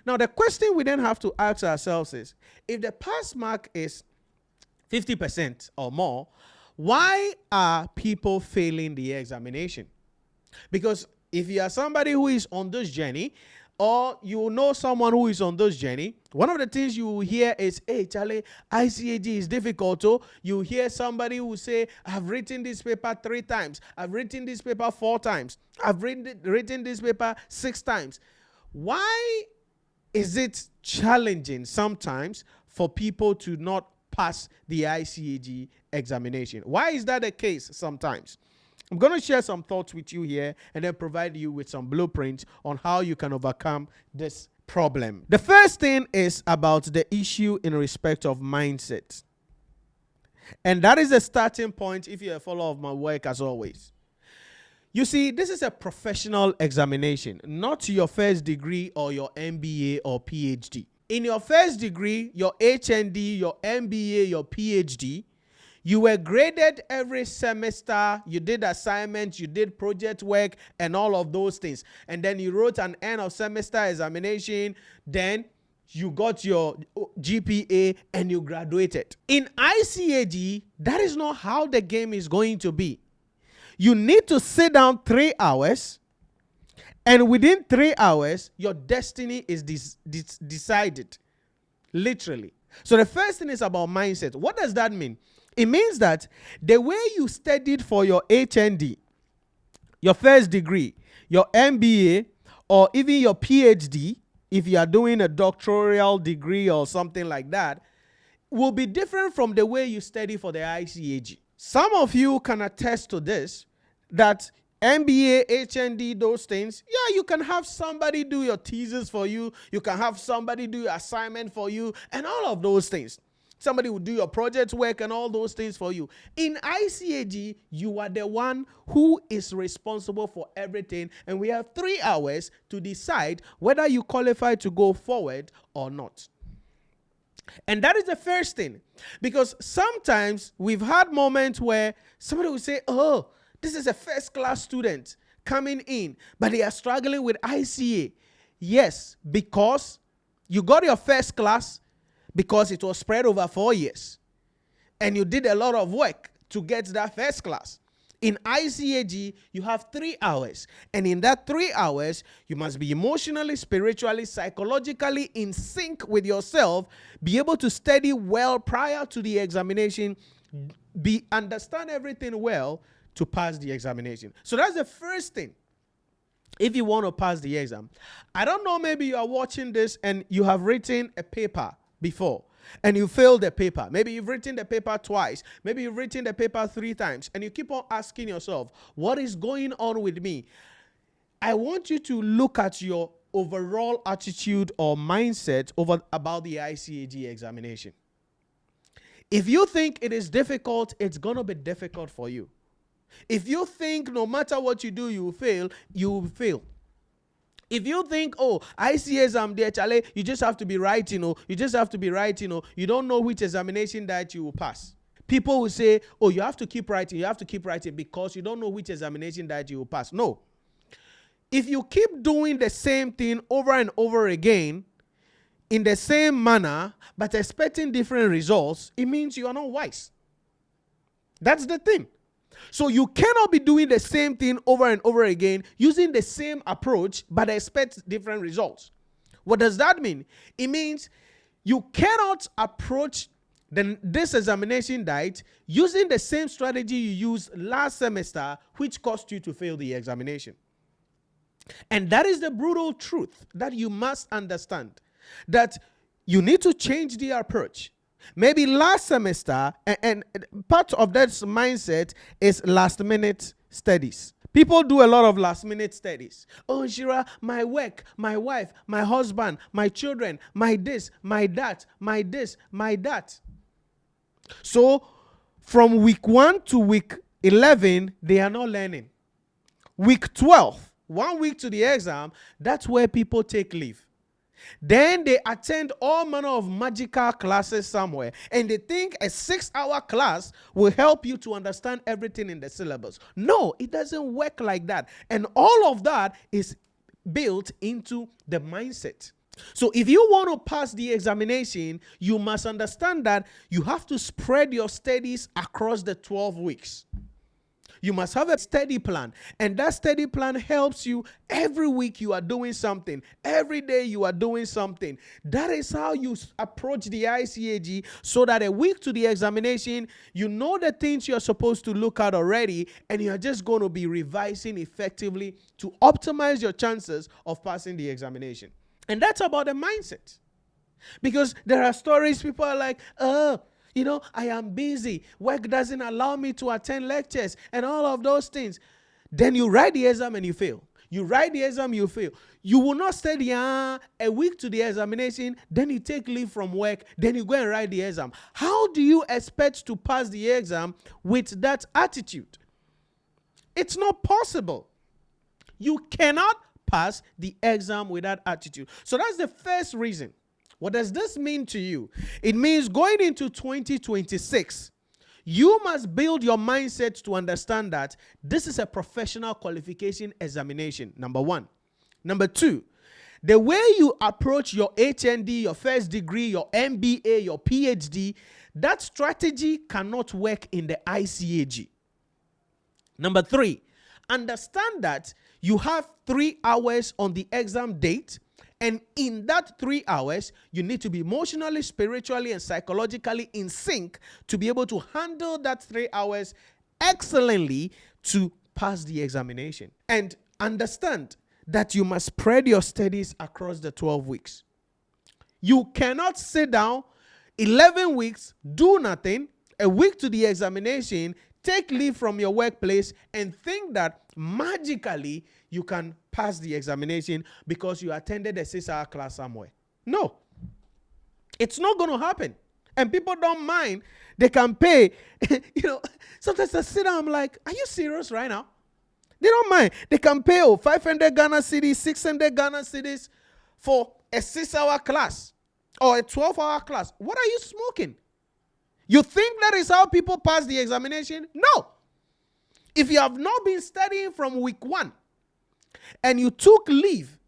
Now, the question we then have to ask ourselves is, if the pass mark is 50% or more, why are people failing the examination? Because if you are somebody who is on this journey, or you know someone who is on this journey, one of the things you will hear is, hey, Charlie, ICAG is difficult. So you hear somebody who say, I've written this paper 3 times. I've written this paper 4 times. I've written this paper 6 times. Why is it challenging sometimes for people to not pass the ICAG examination? Why is that the case sometimes? I'm going to share some thoughts with you here and then provide you with some blueprints on how you can overcome this problem. The first thing is about the issue in respect of mindset. And that is a starting point if you're a follower of my work, as always. You see, this is a professional examination, not your first degree or your MBA or PhD. In your first degree, your HND, your MBA, your PhD, you were graded every semester, you did assignments, you did project work, and all of those things. And then you wrote an end of semester examination, then you got your GPA and you graduated. In ICAG, that is not how the game is going to be. You need to sit down 3 hours, and within 3 hours, your destiny is decided. Literally. So the first thing is about mindset. What does that mean? It means that the way you studied for your HND, your first degree, your MBA, or even your PhD, if you are doing a doctoral degree or something like that, will be different from the way you study for the ICAG. Some of you can attest to this, that MBA, HND, those things, yeah, you can have somebody do your thesis for you, you can have somebody do your assignment for you, and all of those things. Somebody will do your project work and all those things for you. In ICAG, you are the one who is responsible for everything, and we have 3 hours to decide whether you qualify to go forward or not. And that is the first thing, because sometimes we've had moments where somebody will say, oh, this is a first-class student coming in, but they are struggling with ICA. Yes, because you got your first class because it was spread over 4 years, and you did a lot of work to get that first class. In ICAG, you have 3 hours, and in that 3 hours, you must be emotionally, spiritually, psychologically in sync with yourself, be able to study well prior to the examination, understand everything well to pass the examination. So that's the first thing. If you want to pass the exam, I don't know, maybe you are watching this and you have written a paper before and you failed the paper. Maybe you've written the paper twice. Maybe you've written the paper 3 times, and you keep on asking yourself, what is going on with me? I want you to look at your overall attitude or mindset about the ICAG examination. If you think it is difficult, it's going to be difficult for you. If you think no matter what you do, you will fail, you will fail. If you think, oh, ICAs, I'm there, Charlie, you just have to be right, you just have to be right, you don't know which examination that you will pass. People will say, oh, you have to keep writing, because you don't know which examination that you will pass. No. If you keep doing the same thing over and over again, in the same manner, but expecting different results, it means you are not wise. That's the thing. So you cannot be doing the same thing over and over again, using the same approach, but expect different results. What does that mean? It means you cannot approach this examination date using the same strategy you used last semester, which caused you to fail the examination. And that is the brutal truth that you must understand, that you need to change the approach. Maybe last semester, and part of that mindset is last-minute studies. People do a lot of last-minute studies. Oh, Nhyira, my work, my wife, my husband, my children, my this, my that, my this, my that. So, from week 1 to week 11, they are not learning. Week 12, 1 week to the exam, that's where people take leave. Then they attend all manner of magical classes somewhere, and they think a 6-hour class will help you to understand everything in the syllabus. No, it doesn't work like that. And all of that is built into the mindset. So if you want to pass the examination, you must understand that you have to spread your studies across the 12 weeks. You must have a study plan, and that study plan helps you. Every week you are doing something. Every day you are doing something. That is how you approach the ICAG, so that a week to the examination, you know the things you're supposed to look at already, and you're just going to be revising effectively to optimize your chances of passing the examination. And that's about the mindset. Because there are stories, people are like, oh, I am busy. Work doesn't allow me to attend lectures and all of those things. Then you write the exam and you fail. You write the exam, you fail. You will not study a week to the examination, then you take leave from work, then you go and write the exam. How do you expect to pass the exam with that attitude? It's not possible. You cannot pass the exam with that attitude. So that's the first reason. What does this mean to you? It means going into 2026, you must build your mindset to understand that this is a professional qualification examination, number one. Number two, the way you approach your HND, your first degree, your MBA, your PhD, that strategy cannot work in the ICAG. Number three, understand that you have 3 hours on the exam date, and in that 3 hours, you need to be emotionally, spiritually, and psychologically in sync to be able to handle that 3 hours excellently to pass the examination. And understand that you must spread your studies across the 12 weeks. You cannot sit down 11 weeks, do nothing, a week to the examination, take leave from your workplace, and think that magically you can pass the examination because you attended a 6-hour class somewhere. No, it's not going to happen. And people don't mind. They can pay. Sometimes I sit down, I'm like, are you serious right now? They don't mind. They can pay 500 Ghana cedis, 600 Ghana cedis for a 6-hour class or a 12-hour class. What are you smoking? You think that is how people pass the examination? No. If you have not been studying from week 1 and you took leave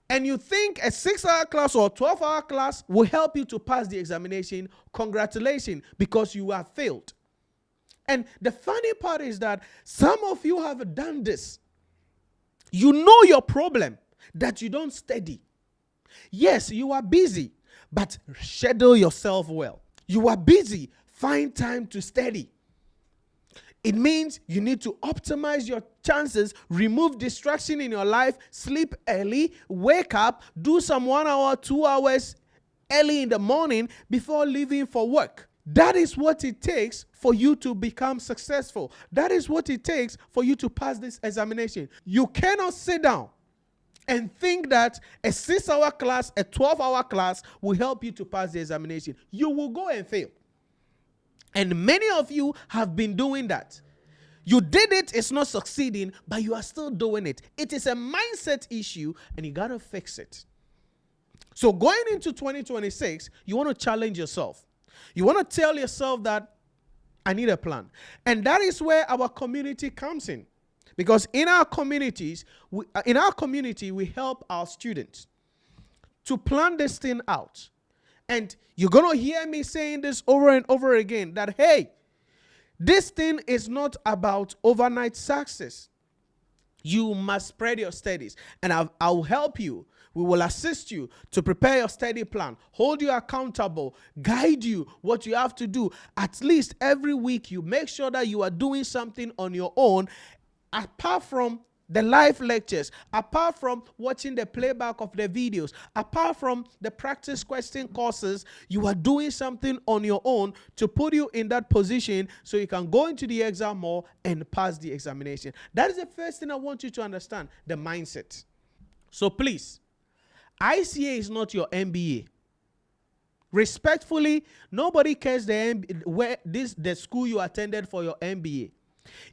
and you think a 6-hour class or 12-hour class will help you to pass the examination, congratulations, because you have failed. And the funny part is that some of you have done this. You know your problem, that you don't study. Yes, you are busy, but schedule yourself well. You are busy, find time to study. It means you need to optimize your chances, remove distraction in your life, sleep early, wake up, do some 1 hour, 2 hours early in the morning before leaving for work. That is what it takes for you to become successful. That is what it takes for you to pass this examination. You cannot sit down and think that a 6-hour class, a 12-hour class will help you to pass the examination. You will go and fail. And many of you have been doing that. You did it, it's not succeeding, but you are still doing it. It is a mindset issue, and you got to fix it. So going into 2026, you want to challenge yourself. You want to tell yourself that I need a plan. And that is where our community comes in. Because in our community, we help our students to plan this thing out. And you're going to hear me saying this over and over again, that, hey, this thing is not about overnight success. You must spread your studies. And I'll help you. We will assist you to prepare your study plan, hold you accountable, guide you what you have to do. At least every week, you make sure that you are doing something on your own, apart from the live lectures, apart from watching the playback of the videos, apart from the practice question courses. You are doing something on your own to put you in that position so you can go into the exam more and pass the examination. That is the first thing I want you to understand, the mindset. So please, ICA is not your MBA. Respectfully, nobody cares the school you attended for your MBA.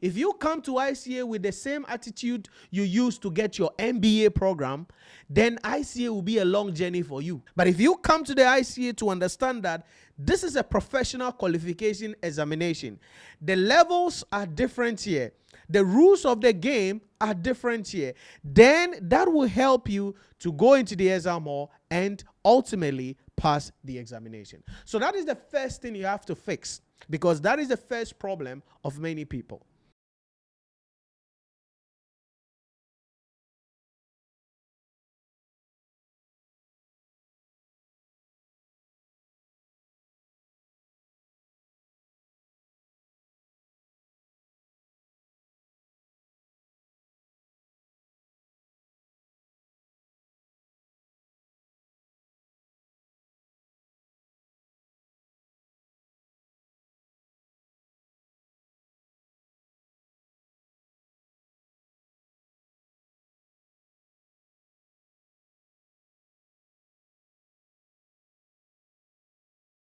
If you come to ICA with the same attitude you used to get your MBA program, then ICA will be a long journey for you. But if you come to the ICA to understand that this is a professional qualification examination, the levels are different here, the rules of the game are different here, then that will help you to go into the exam hall and ultimately pass the examination. So that is the first thing you have to fix, because that is the first problem of many people.